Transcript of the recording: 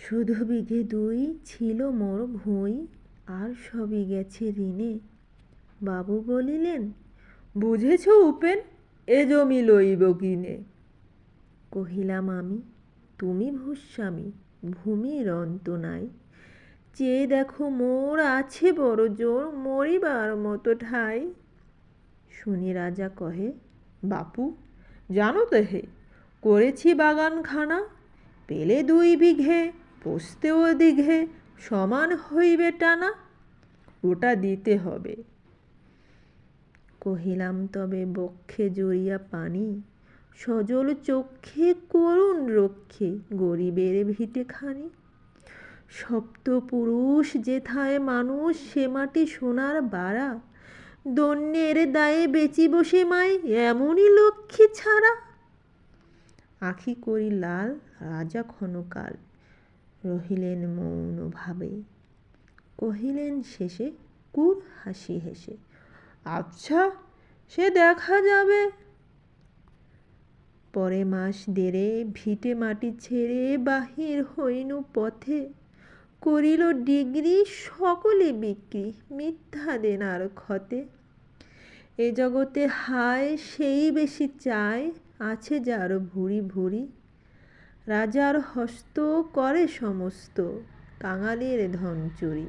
শুধু বিঘে 2 ছিল মোর ভুঁই, আর সবই গেছে ঋণে। বাবু বলিলেন, বুঝেছ উপেন, এ জমি লইব কিনে। কহিলাম আমি, তুমি ভূস্বামী, ভূমির অন্ত নাই। চেয়ে দেখো মোর আছে বড় জোর, মরিবার মতো ঠাই। শুনি রাজা কহে, বাপু জানো তো হে, করেছি বাগানখানা, পেলে 2 বিঘে, পোস্তেও দিঘে, সমান হইবে টানা, ওটা দিতে হবে। কহিলাম, তবে বক্ষে জড়িয়া পানি, সজল চক্ষে করুণ রক্ষে, গরিবের ভিটেখানি। সপ্তপুরুষ যেথায় মানুষ, সে মাটি সোনার বাড়া, দন্যের দায়ে বেচি বসে মাই, এমনই লক্ষ্মী ছাড়া। আঁখি করি লাল, রাজা ক্ষণকাল রহিলেন মৌন ভাবে। কহিলেন শেষে কুর হাসি হেসে, আচ্ছা সে দেখা যাবে। পরে মাস দেড়ে ভিটে মাটি ছেড়ে বাহির হইনু পথে, করিল ডিগ্রি সকলে বিক্রি, মিথ্যা দেনার ক্ষতে। এ জগতে হায় সেই বেশি চায়, আছে যার ভুরি ভুরি। রাজার হস্ত করে সমস্ত, কাঙালের ধন চুরি।